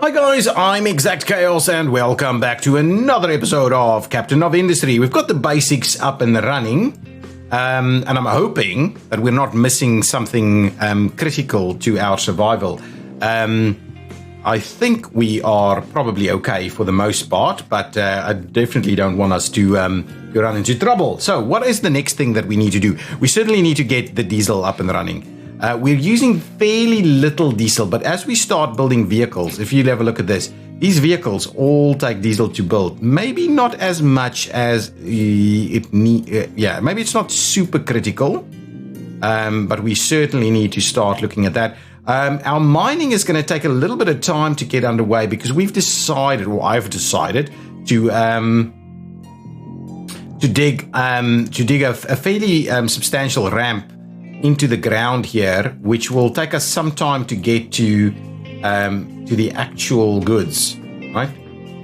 Hi guys, I'm ExactChaos and welcome back to another episode of Captain of Industry. We've got the basics up and running, and I'm hoping that we're not missing something critical to our survival. I think we are probably okay for the most part, but I definitely don't want us to run into trouble. So what is the next thing that we need to do? We certainly need to get the diesel up and running. We're using fairly little diesel, but as we start building vehicles, if you have a look at this, these vehicles all take diesel to build. Maybe not as much as it need. Maybe it's not super critical, but we certainly need to start looking at that. Our mining is going to take a little bit of time to get underway because we've decided, or I've decided, to dig a fairly substantial ramp into the ground here, which will take us some time to get to the actual goods, right?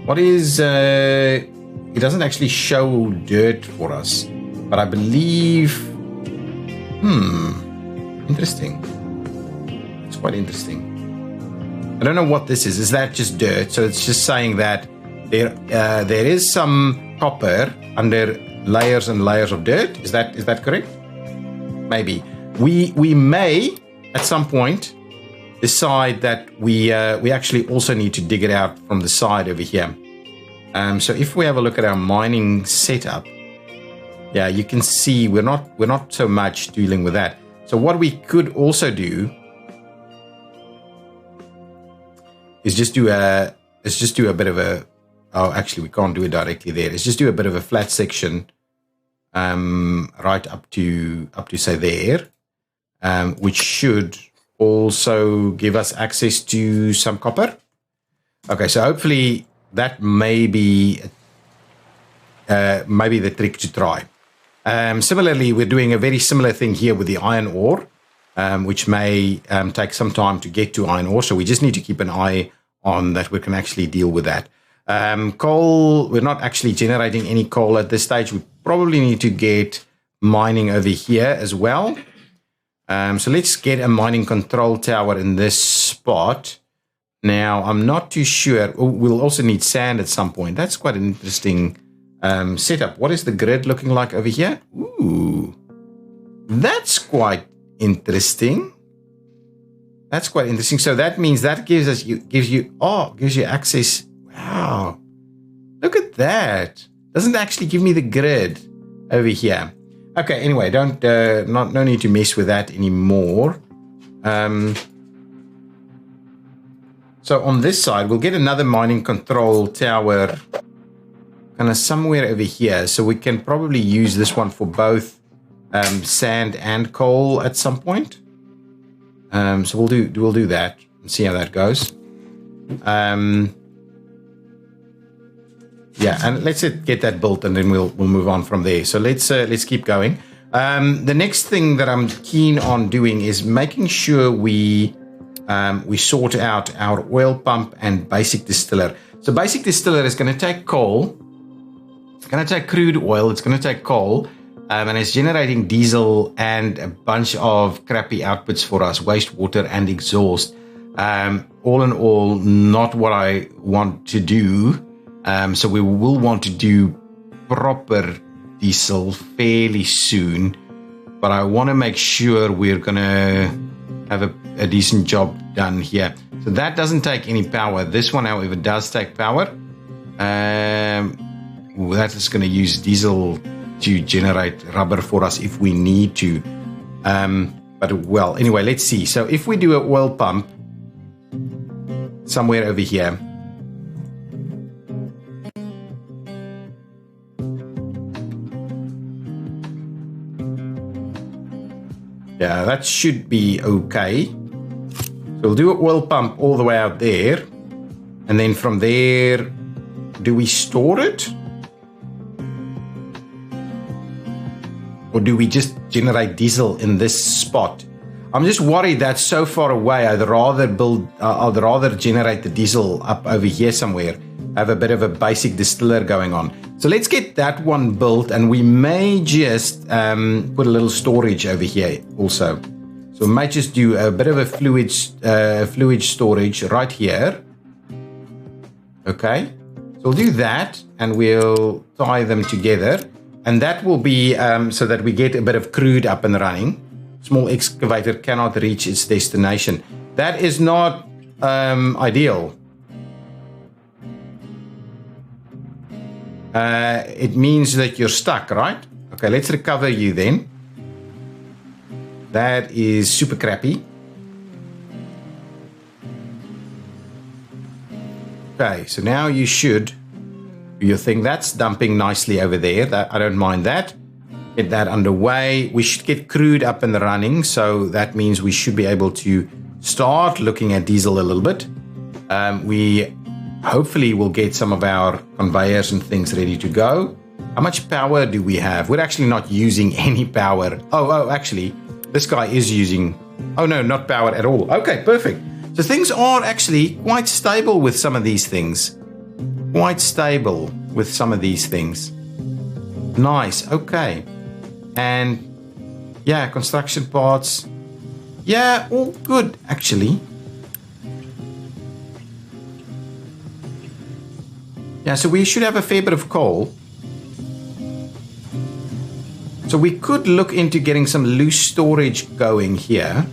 What is it doesn't actually show dirt for us, but I believe interesting. It's quite interesting. I don't know what this is. Is that just dirt? So it's just saying that there is some copper under layers and layers of dirt. Is that correct? Maybe. We may, at some point, decide that we actually also need to dig it out from the side over here. So if we have a look at our mining setup, yeah, you can see we're not so much dealing with that. So what we could also do is just do a bit of a. Oh, actually, we can't do it directly there. Let's just do a bit of a flat section, right up to say there. Which should also give us access to some copper. Okay, so hopefully that may be the trick to try. Similarly, we're doing a very similar thing here with the iron ore, which may take some time to get to iron ore. So we just need to keep an eye on that. We can actually deal with that. Coal, we're not actually generating any coal at this stage. We probably need to get mining over here as well. So let's get a mining control tower in this spot. Now, I'm not too sure. We'll also need sand at some point. That's quite an interesting setup. What is the grid looking like over here? Ooh, that's quite interesting. That's quite interesting. So that means that gives you access. Wow, look at that. Doesn't actually give me the grid over here. Okay, anyway, no need to mess with that anymore. So on this side, we'll get another mining control tower kind of somewhere over here. So we can probably use this one for both sand and coal at some point. So we'll do that and see how that goes. Yeah, and let's get that built, and then we'll move on from there. So let's keep going. The next thing that I'm keen on doing is making sure we sort out our oil pump and basic distiller. So basic distiller is going to take coal, it's going to take crude oil, it's going to take coal, and it's generating diesel and a bunch of crappy outputs for us, wastewater and exhaust. All in all, not what I want to do. So we will want to do proper diesel fairly soon, but I want to make sure we're going to have a decent job done here. So that doesn't take any power. This one, however, does take power. That is going to use diesel to generate rubber for us if we need to. But well, anyway, let's see. So if we do an oil pump somewhere over here, yeah, that should be okay. So we'll do an oil pump all the way out there. And then from there, do we store it? Or do we just generate diesel in this spot? I'm just worried that's so far away. I'd rather generate the diesel up over here somewhere. Have a bit of a basic distiller going on. So let's get that one built, and we may just put a little storage over here also. So we might just do a bit of a fluid storage right here. Okay, so we'll do that and we'll tie them together. And that will be so that we get a bit of crude up and running. Small excavator cannot reach its destination. That is not ideal. It means that you're stuck, right? Okay, let's recover you then. That is super crappy. Okay, so now you should do your thing. That's dumping nicely over there. I don't mind that. Get that underway. We should get crude up and running, so that means we should be able to start looking at diesel a little bit. We hopefully will get some of our conveyors and things ready to go. How much power do we have? We're actually not using any power. Oh, actually, this guy is using... Oh, no, not power at all. Okay, perfect. So things are actually quite stable with some of these things. Quite stable with some of these things. Nice, okay. And, yeah, construction parts. Yeah, all good, actually. Yeah, so we should have a fair bit of coal. So we could look into getting some loose storage going here.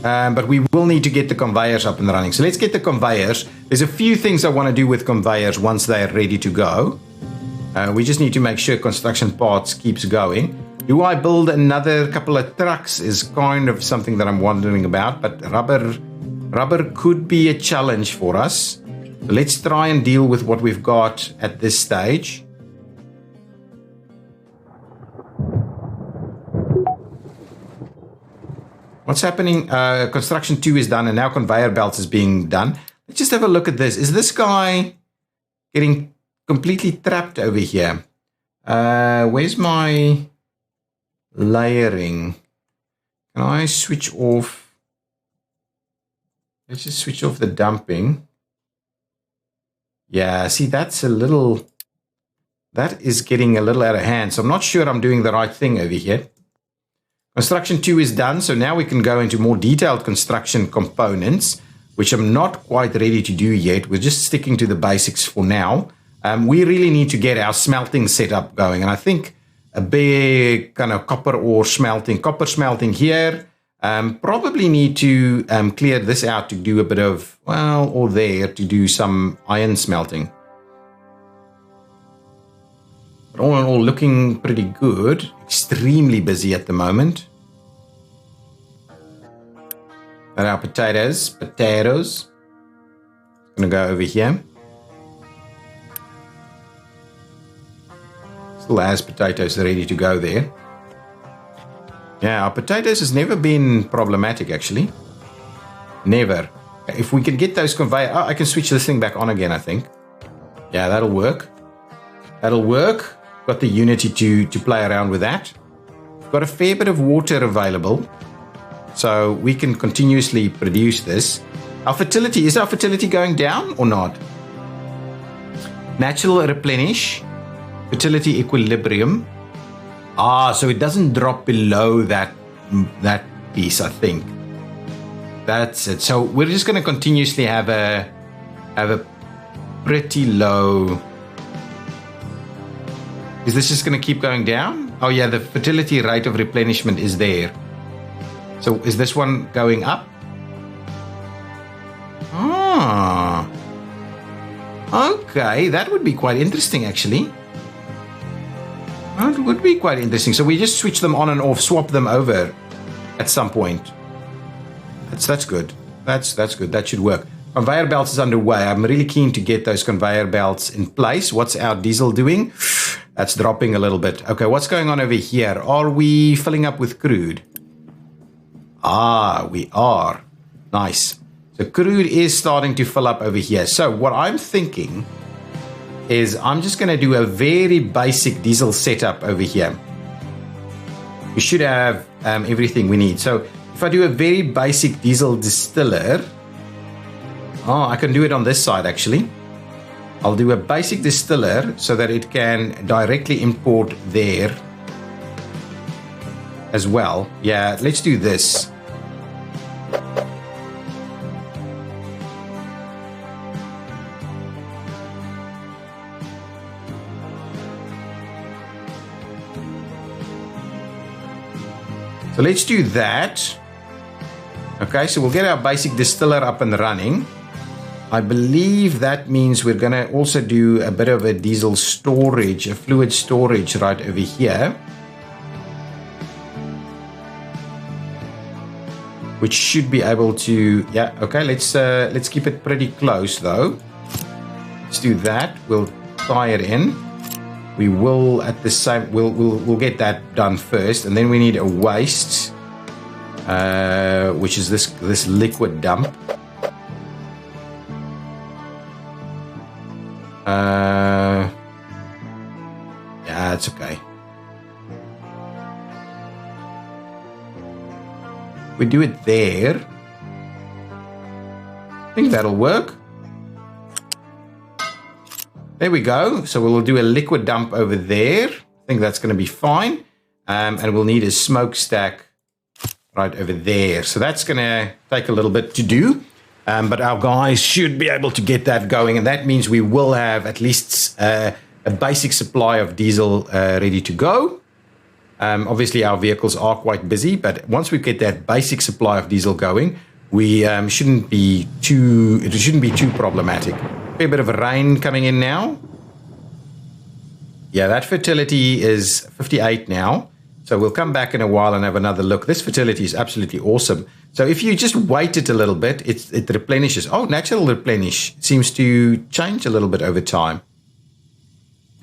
But we will need to get the conveyors up and running. So let's get the conveyors. There's a few things I want to do with conveyors once they're ready to go. We just need to make sure construction parts keeps going. Do I build another couple of trucks is kind of something that I'm wondering about. But rubber could be a challenge for us. So let's try and deal with what we've got at this stage. What's happening? Construction 2 is done and now conveyor belts is being done. Let's just have a look at this. Is this guy getting completely trapped over here? Where's my layering? Can I switch off? Let's just switch off the dumping. Yeah, see, that is getting a little out of hand. So I'm not sure I'm doing the right thing over here. Construction 2 is done, so now we can go into more detailed construction components, which I'm not quite ready to do yet. We're just sticking to the basics for now. We really need to get our smelting setup going, and I think a big kind of copper smelting here. Probably need to clear this out to do a bit of, well, or there to do some iron smelting. But all in all, looking pretty good. Extremely busy at the moment. And our potatoes. Gonna go over here. Still has potatoes ready to go there. Yeah, our potatoes has never been problematic, actually. Never. If we can get those conveyor... Oh, I can switch this thing back on again, I think. Yeah, that'll work. That'll work. Got the Unity to play around with that. We've got a fair bit of water available. So we can continuously produce this. Is our fertility going down or not? Natural replenish. Fertility equilibrium. So it doesn't drop below that piece, I think. That's it. So we're just going to continuously have a pretty low. Is this just going to keep going down? Oh yeah, the fertility rate of replenishment is there. So is this one going up? Okay, that would be quite interesting, actually. That would be quite interesting. So we just switch them on and off, swap them over at some point. That's good. That's good. That should work. Conveyor belts is underway. I'm really keen to get those conveyor belts in place. What's our diesel doing? That's dropping a little bit. Okay, what's going on over here? Are we filling up with crude? We are. Nice. So crude is starting to fill up over here. So what I'm thinking is I'm just going to do a very basic diesel setup over here. We should have everything we need. So if I do a very basic diesel distiller, I can do it on this side actually. I'll do a basic distiller so that it can directly import there as well. Yeah, let's do this. So let's do that. Okay, so we'll get our basic distiller up and running. I believe that means we're going to also do a bit of a diesel storage, a fluid storage right over here. Which should be able to, yeah, okay, let's keep it pretty close though. Let's do that. We'll tie it in. We will at the same, we'll get that done first, and then we need a waste, which is this liquid dump. Yeah, it's okay. We do it there. I think that'll work. There we go. So we'll do a liquid dump over there. I think that's going to be fine. And we'll need a smokestack right over there. So that's going to take a little bit to do. But our guys should be able to get that going. And that means we will have at least a basic supply of diesel ready to go. Obviously, our vehicles are quite busy, but once we get that basic supply of diesel going, we shouldn't be too problematic. A bit of rain coming in now. Yeah, that fertility is 58 now. So we'll come back in a while and have another look. This fertility is absolutely awesome. So if you just wait it a little bit, it replenishes. Oh, natural replenish seems to change a little bit over time.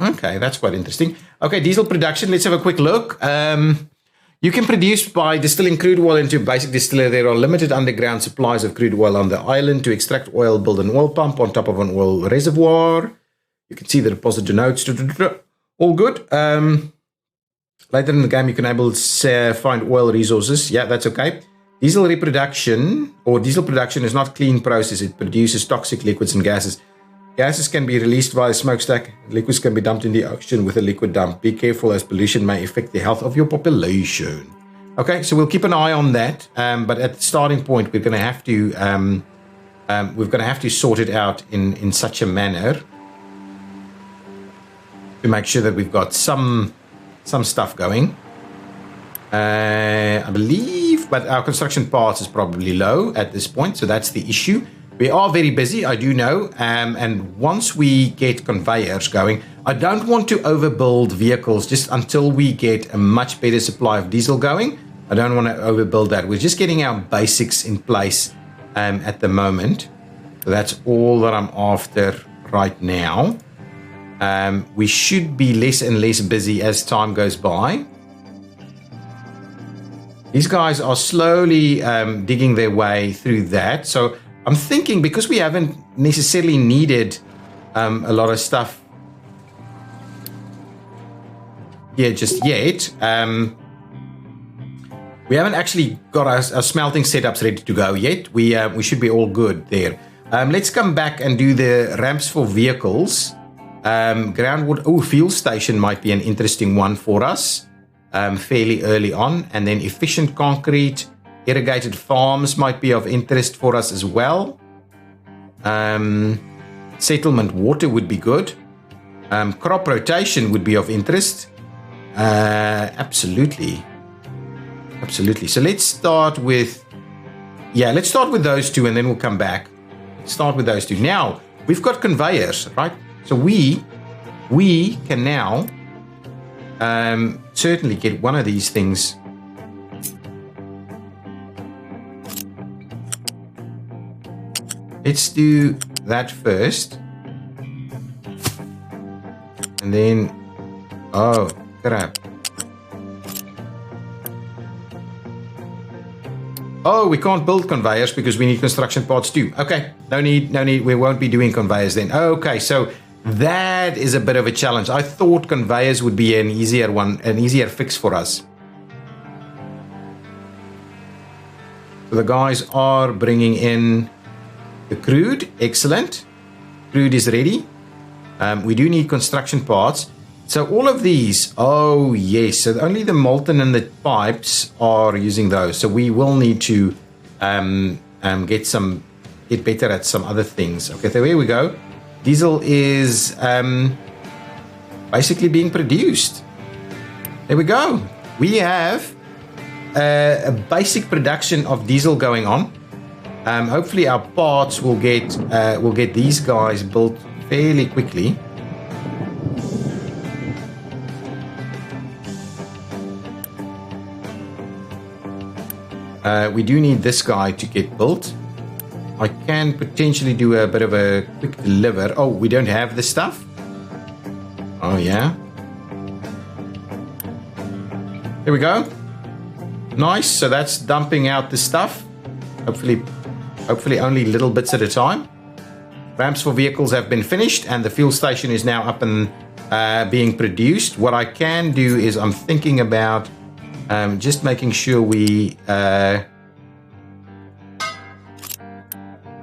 Okay, that's quite interesting. Okay, diesel production. Let's have a quick look. You can produce by distilling crude oil into a basic distiller. There are limited underground supplies of crude oil on the island. To extract oil, build an oil pump on top of an oil reservoir. You can see the deposit denotes. All good. Later in the game, you can find oil resources. Yeah, that's okay. Diesel reproduction or diesel production is not a clean process. It produces toxic liquids and gases. Gases can be released via a smokestack. Liquids can be dumped in the ocean with a liquid dump. Be careful as pollution may affect the health of your population. Okay, so we'll keep an eye on that. But at the starting point, we're going to have to sort it out in such a manner to make sure that we've got some stuff going. I believe, but our construction parts is probably low at this point, so that's the issue. We are very busy, I do know, and once we get conveyors going, I don't want to overbuild vehicles just until we get a much better supply of diesel going. I don't want to overbuild that. We're just getting our basics in place at the moment. So that's all that I'm after right now. We should be less and less busy as time goes by. These guys are slowly digging their way through that. So I'm thinking, because we haven't necessarily needed a lot of stuff here just yet, we haven't actually got our smelting setups ready to go yet. We should be all good there. Let's come back and do the ramps for vehicles. Groundwater, fuel station might be an interesting one for us fairly early on. And then efficient concrete. Irrigated farms might be of interest for us as well. Settlement water would be good. Crop rotation would be of interest. Absolutely. So let's start with those two, and then we'll come back. Start with those two. Now, we've got conveyors, right? So we can now certainly get one of these things. Let's do that first. And then, oh, crap. Oh, we can't build conveyors because we need construction parts too. Okay, no need. We won't be doing conveyors then. Okay, so that is a bit of a challenge. I thought conveyors would be an easier fix for us. So the guys are bringing in the crude. Excellent. Crude is ready. We do need construction parts. So all of these, oh yes, so only the molten and the pipes are using those. So we will need to get better at some other things. Okay, so here we go. Diesel is basically being produced. There we go. We have a basic production of diesel going on. Hopefully our parts will get these guys built fairly quickly. We do need this guy to get built. I can potentially do a bit of a quick deliver. Oh, we don't have the stuff? Oh, yeah. Here we go. Nice. So that's dumping out the stuff. Hopefully only little bits at a time. Ramps for vehicles have been finished and the fuel station is now up and being produced. What I can do is I'm thinking about just making sure we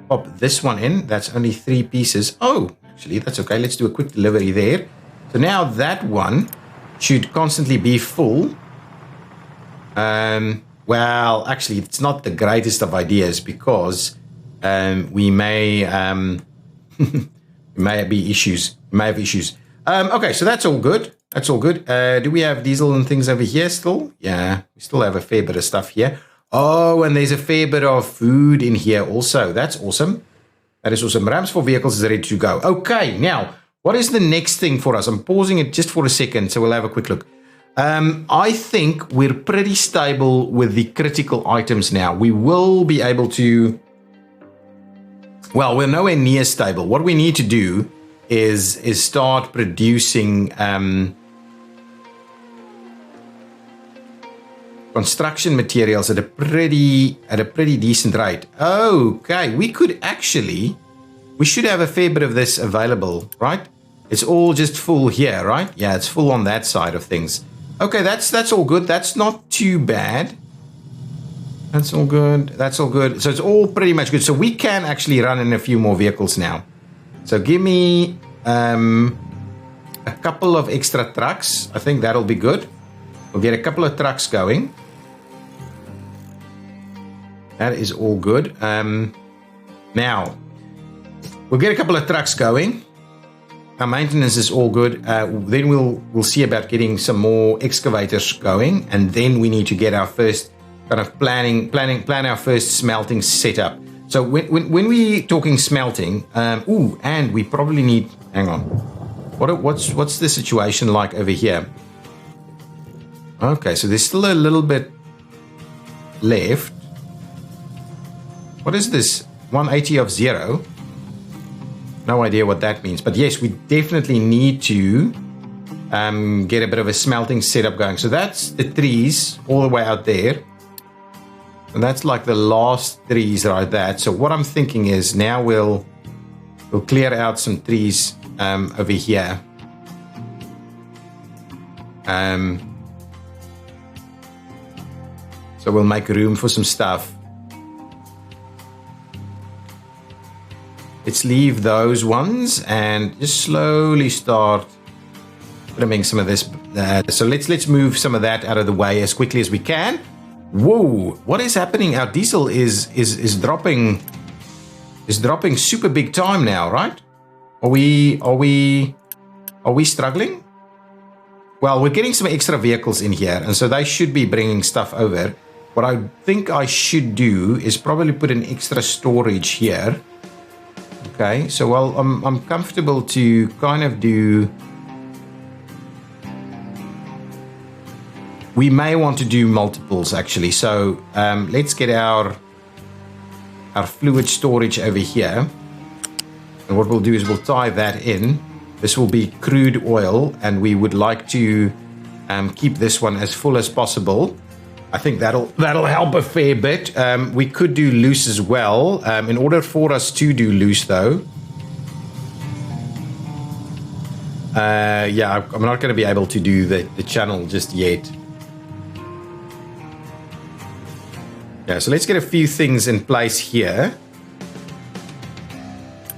pop this one in. That's only 3 pieces. Oh, actually, that's okay. Let's do a quick delivery there. So now that one should constantly be full. Well, actually, it's not the greatest of ideas because we may may be issues. May have issues. Okay, so that's all good. That's all good. Do we have diesel and things over here still? Yeah, we still have a fair bit of stuff here. Oh, and there's a fair bit of food in here also. That's awesome. That is awesome. Ramps for vehicles is ready to go. Okay, now, what is the next thing for us? I'm pausing it just for a second, so we'll have a quick look. I think we're pretty stable with the critical items now. We will be able to... Well, we're nowhere near stable. What we need to do is start producing construction materials at a pretty decent rate. Okay, we should have a fair bit of this available, right? It's all just full here, right? Yeah, it's full on that side of things. Okay, that's all good. That's not too bad. That's all good. That's all good. So it's all pretty much good. So we can actually run in a few more vehicles now. So give me a couple of extra trucks. I think that'll be good. We'll get a couple of trucks going. That is all good. Now, we'll get a couple of trucks going. Our maintenance is all good. Then we'll see about getting some more excavators going, and then we need to get our first kind of plan our first smelting setup. So when we talking smelting, and we probably need. Hang on, what's the situation like over here? Okay, so there's still a little bit left. What is this? 180 of 0. No idea what that means, but yes, we definitely need to get a bit of a smelting setup going. So that's the trees all the way out there, and that's like the last trees right there. So what I'm thinking is now we'll clear out some trees over here. So we'll make room for some stuff. Let's leave those ones and just slowly start trimming some of this. So let's move some of that out of the way as quickly as we can. Whoa! What is happening? Our diesel is dropping super big time now, right? Are we struggling? Well, we're getting some extra vehicles in here, and so they should be bringing stuff over. What I think I should do is probably put an extra storage here. Okay, so well, I'm comfortable to kind of do. We may want to do multiples actually. So let's get our fluid storage over here, and what we'll do is we'll tie that in. This will be crude oil, and we would like to keep this one as full as possible. I think that'll help a fair bit. We could do loose as well. In order for us to do loose, though, yeah, I'm not going to be able to do the channel just yet. Yeah, so let's get a few things in place here.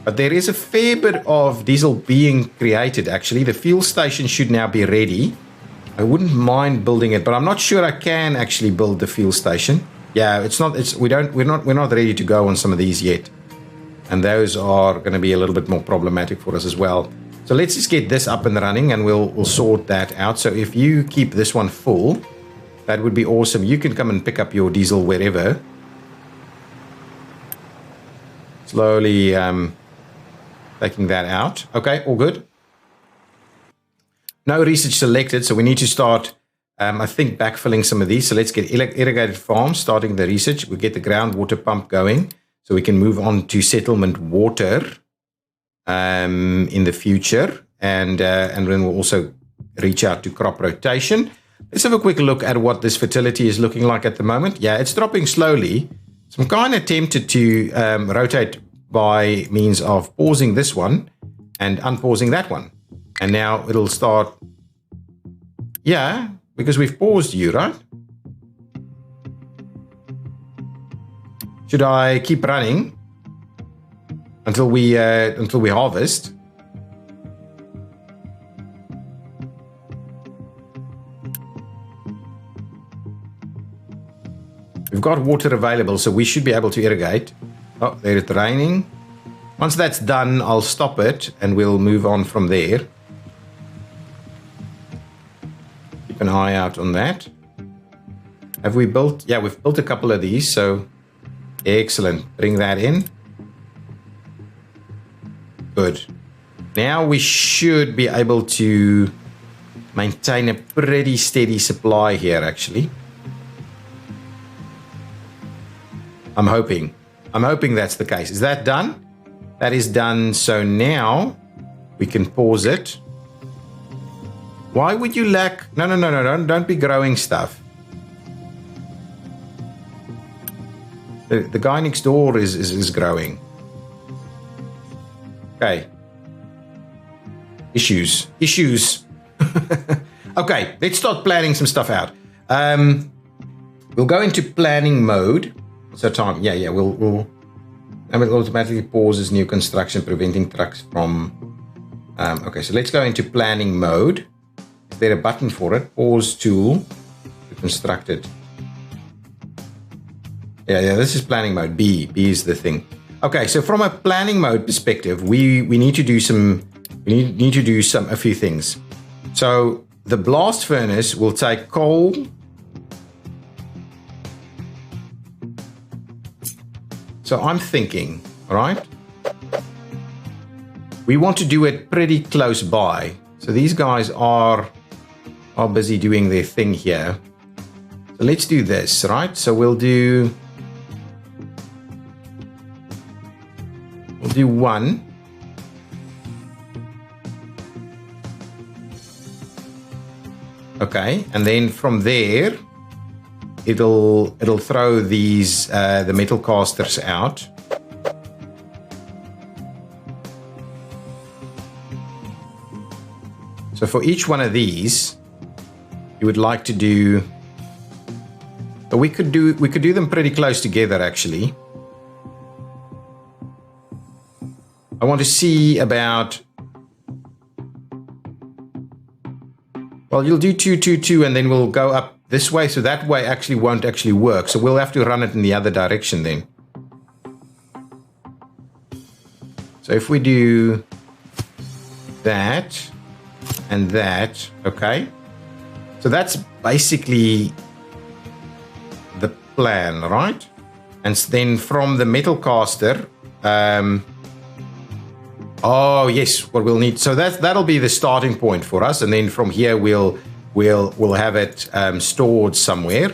But there is a fair bit of diesel being created, actually. The fuel station should now be ready. I wouldn't mind building it, but I'm not sure I can actually build the fuel station. Yeah, we're not ready to go on some of these yet. And those are going to be a little bit more problematic for us as well. So let's just get this up and running, and we'll sort that out. So if you keep this one full, That would be awesome. You can come and pick up your diesel wherever. Slowly taking that out. Okay, all good. No research selected, so we need to start, I think, backfilling some of these. So let's get irrigated farms, starting the research. We'll get the groundwater pump going so we can move on to settlement water in the future. And then we'll also reach out to crop rotation. Let's have a quick look at what this fertility is looking like at the moment. Yeah, it's dropping slowly. So I'm kind of tempted to rotate by means of pausing this one and unpausing that one. And now it'll start, yeah, because we've paused you, right? Should I keep running until we harvest? We've got water available, so we should be able to irrigate. Oh, there it's raining. Once that's done, I'll stop it and we'll move on from there. Keep an eye out on that. Have we built? Yeah, we've built a couple of these, so excellent. Bring that in. Good. Now we should be able to maintain a pretty steady supply here, actually. I'm hoping that's the case. Is that done? That is done. So now we can pause it. Why would you lack? No, don't be growing stuff. The guy next door is growing. Okay. Issues. Okay, let's start planning some stuff out. We'll go into planning mode. What's our time? Yeah, we'll and it automatically pauses new construction, preventing trucks from okay, so let's go into planning mode. Is there a button for it? Pause tool to construct it. Yeah, this is planning mode. B is the thing. Okay, so from a planning mode perspective, we need to do a few things. So the blast furnace will take coal. So I'm thinking, all right, we want to do it pretty close by. So these guys are busy doing their thing here. So let's do this, right? So we'll do one. Okay, and then from there, it'll throw these the metal casters out. So for each one of these, you would like to do. So we could do them pretty close together, actually. I want to see about. Well, you'll do 2, 2, 2, and then we'll go up this way. So that way actually won't actually work. So we'll have to run it in the other direction then. So if we do that and that, okay. So that's basically the plan, right? And then from the metal caster, oh yes, what we'll need. So that'll be the starting point for us, and then from here we'll have it stored somewhere.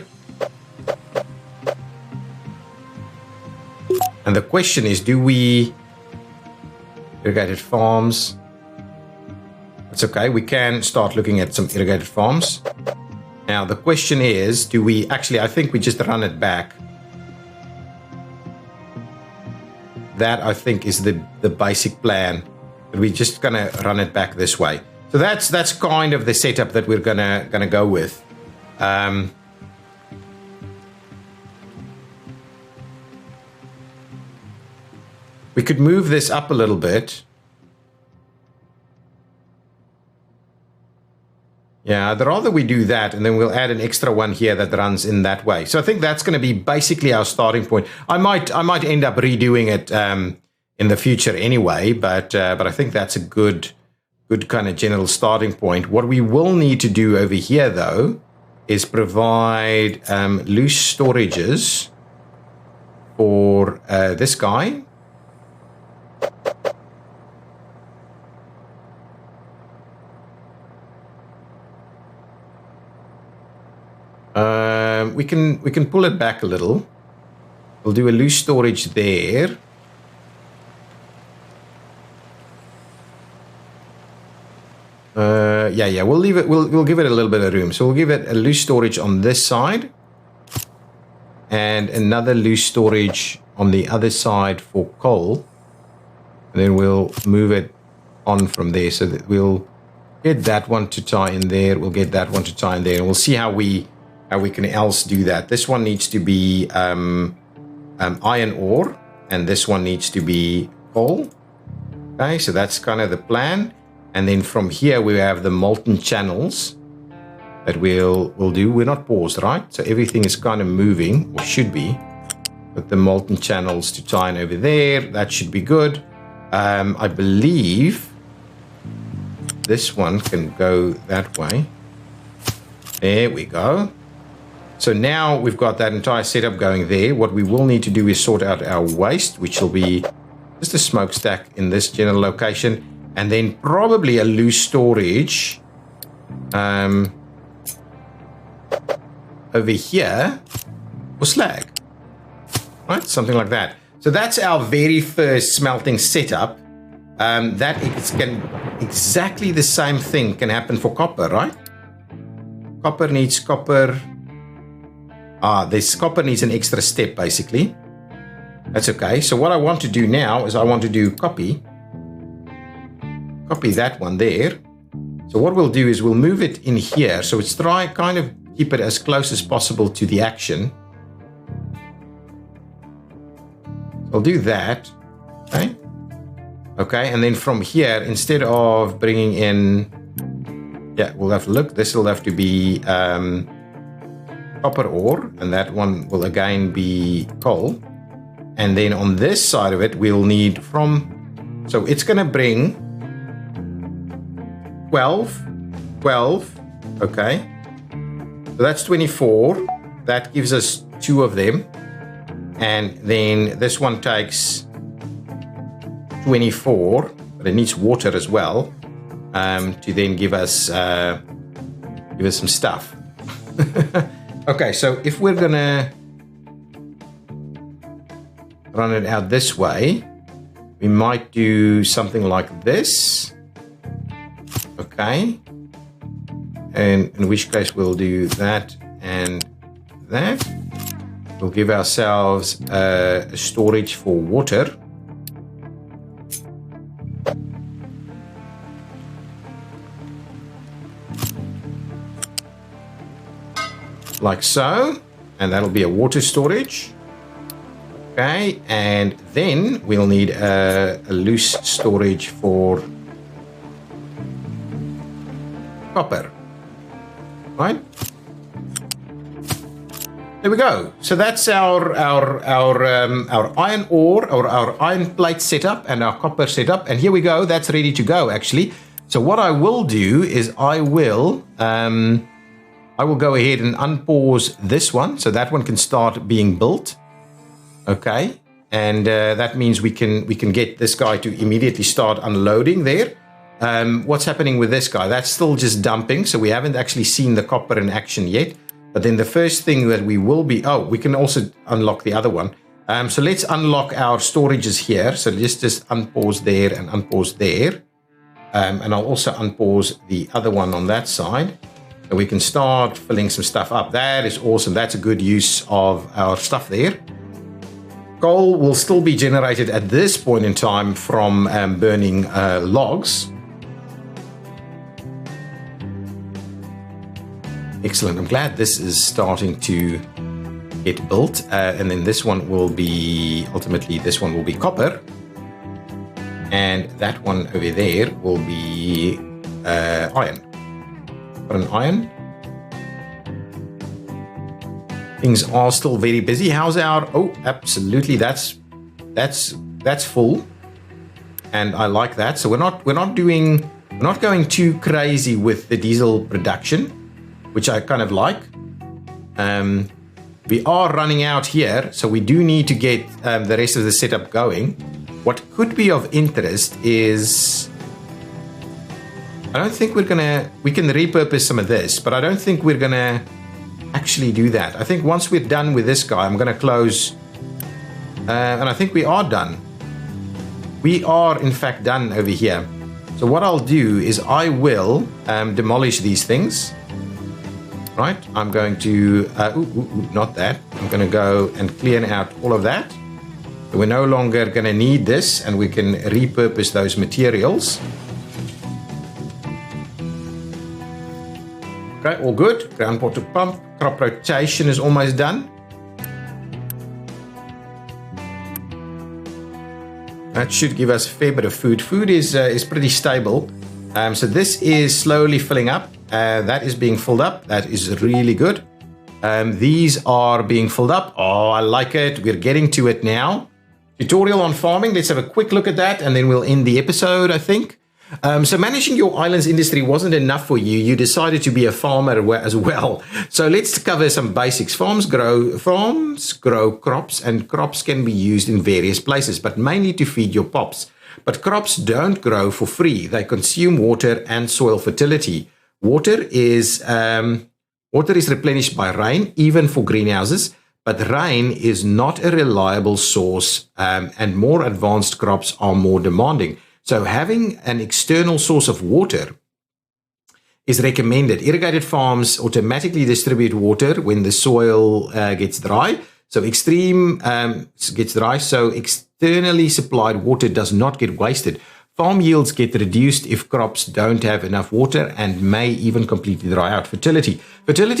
And the question is, do we irrigated farms? That's okay. We can start looking at some irrigated farms. Now the question is, do we actually? I think we just run it back. That I think is the basic plan. We're just gonna run it back this way. So that's kind of the setup that we're gonna go with. We could move this up a little bit. Yeah, I'd rather we do that, and then we'll add an extra one here that runs in that way. So I think that's going to be basically our starting point. I might end up redoing it in the future anyway, but I think that's a good kind of general starting point. What we will need to do over here, though, is provide loose storages for this guy. We can pull it back a little. We'll do a loose storage there. Yeah, we'll leave it. We'll give it a little bit of room. So we'll give it a loose storage on this side, and another loose storage on the other side for coal. And then we'll move it on from there, so that we'll get that one to tie in there. We'll get that one to tie in there, and we'll see how we can else do that. This one needs to be iron ore, and this one needs to be coal. Okay, so that's kind of the plan. And then from here we have the molten channels that we'll do. We're not paused, right? So everything is kind of moving, or should be. With the molten channels to tie in over there, that should be good. I believe this one can go that way. There we go. So now we've got that entire setup going there. What we will need to do is sort out our waste, which will be just a smokestack in this general location. And then probably a loose storage over here for slag. Right? Something like that. So that's our very first smelting setup. That exactly the same thing can happen for copper, right? Copper needs copper. This copper needs an extra step, basically. That's okay. So what I want to do now is I want to do copy that one there. So what we'll do is we'll move it in here. So it's kind of keep it as close as possible to the action. I'll do that. Okay, and then from here, instead of bringing in, we'll have to look. This will have to be copper ore, and that one will again be coal. And then on this side of it, we'll need so it's going to bring 12, okay. So that's 24. That gives us 2 of them. And then this one takes 24, but it needs water as well to then give us some stuff. Okay, so if we're gonna run it out this way, we might do something like this. Okay, and in which case we'll do that and that. We'll give ourselves a storage for water. Like so, and that'll be a water storage. Okay, and then we'll need a loose storage for copper, right? There we go. So that's our iron ore or our iron plate setup and our copper setup. And here we go. That's ready to go, actually. So what I will do is I will go ahead and unpause this one, so that one can start being built. Okay, and that means we can get this guy to immediately start unloading there. What's happening with this guy? That's still just dumping, so we haven't actually seen the copper in action yet. But then the first thing that we will be... Oh, we can also unlock the other one. So let's unlock our storages here. So just unpause there and unpause there. And I'll also unpause the other one on that side. So we can start filling some stuff up. That is awesome. That's a good use of our stuff there. Coal will still be generated at this point in time from burning logs. Excellent. I'm glad this is starting to get built. And then this one will be, ultimately, this one will be copper. And that one over there will be iron. Got an iron. Things are still very busy. How's our... Oh, absolutely. That's full. And I like that. So we're not going too crazy with the diesel production, which I kind of like. We are running out here, so we do need to get the rest of the setup going. What could be of interest is, I don't think we can repurpose some of this, but I don't think we're gonna actually do that. I think once we're done with this guy, I'm gonna close, and I think we are done. We are in fact done over here. So what I'll do is I will demolish these things. Right, I'm going to, not that. I'm going to go and clear out all of that. So we're no longer going to need this, and we can repurpose those materials. Okay, all good. Groundwater pump. Crop rotation is almost done. That should give us a fair bit of food. Food is pretty stable. So this is slowly filling up. That is being filled up. That is really good. These are being filled up. Oh, I like it. We're getting to it now. Tutorial on farming. Let's have a quick look at that, and then we'll end the episode, I think. So managing your island's industry wasn't enough for you. You decided to be a farmer as well. So let's cover some basics. Farms grow crops, and crops can be used in various places, but mainly to feed your pops. But crops don't grow for free. They consume water and soil fertility. Water is replenished by rain, even for greenhouses, but rain is not a reliable source, and more advanced crops are more demanding. So having an external source of water is recommended. Irrigated farms automatically distribute water when the soil gets dry. So externally supplied water does not get wasted. Farm yields get reduced if crops don't have enough water and may even completely dry out. Fertility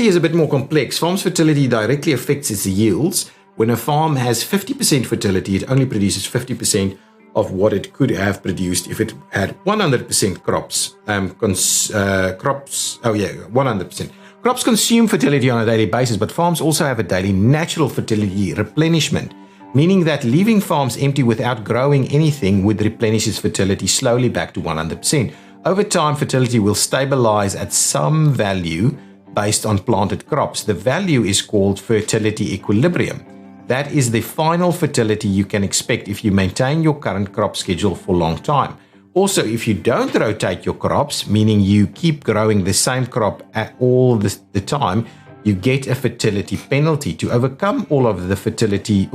is a bit more complex. Farm's fertility directly affects its yields. When a farm has 50% fertility, it only produces 50% of what it could have produced if it had 100% crops. 100%. Crops consume fertility on a daily basis, but farms also have a daily natural fertility replenishment, meaning that leaving farms empty without growing anything would replenish its fertility slowly back to 100%. Over time, fertility will stabilize at some value based on planted crops. The value is called fertility equilibrium. That is the final fertility you can expect if you maintain your current crop schedule for a long time. Also, if you don't rotate your crops, meaning you keep growing the same crop at all the time, you get a fertility penalty. To overcome all the fertility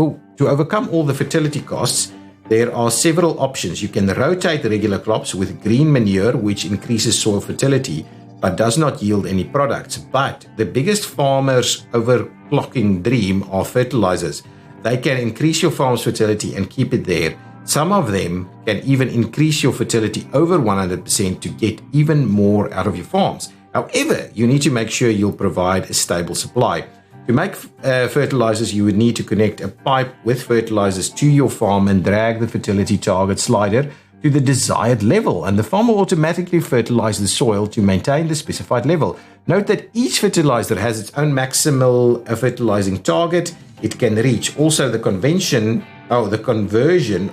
costs, there are several options. You can rotate regular crops with green manure, which increases soil fertility but does not yield any products. But the biggest farmer's overclocking dream are fertilizers. They can increase your farm's fertility and keep it there. Some of them can even increase your fertility over 100% to get even more out of your farms. However, you need to make sure you'll provide a stable supply. To make fertilizers, you would need to connect a pipe with fertilizers to your farm and drag the fertility target slider to the desired level, and the farm will automatically fertilize the soil to maintain the specified level. Note that each fertilizer has its own maximal fertilizing target it can reach. Also, the conversion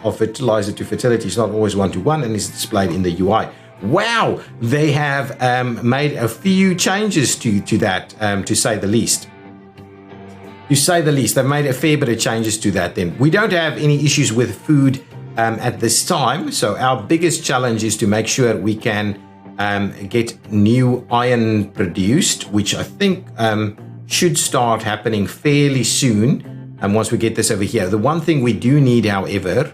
of fertilizer to fertility is not always one-to-one and is displayed in the UI. Wow, they have made a few changes to that, to say the least. They've made a fair bit of changes to that then. We don't have any issues with food at this time, so our biggest challenge is to make sure we can get new iron produced, which I think should start happening fairly soon. And once we get this over here, the one thing we do need, however,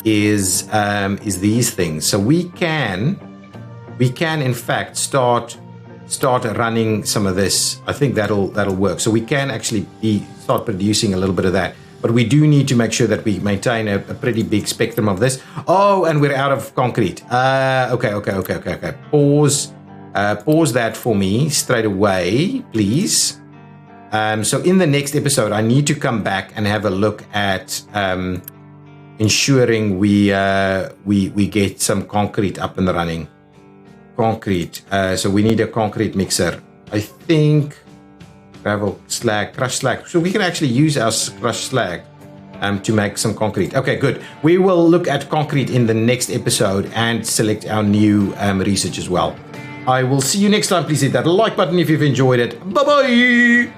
is these things. So we can in fact start running some of this. I think that'll work. So we can actually start producing a little bit of that. But we do need to make sure that we maintain a pretty big spectrum of this. Oh, and we're out of concrete. Okay. Pause that for me straight away, please. So in the next episode, I need to come back and have a look at ensuring we get some concrete up and running. Concrete. So we need a concrete mixer. I think gravel, slag, crushed slag. So we can actually use our crushed slag to make some concrete. Okay, good. We will look at concrete in the next episode and select our new research as well. I will see you next time. Please hit that like button if you've enjoyed it. Bye-bye.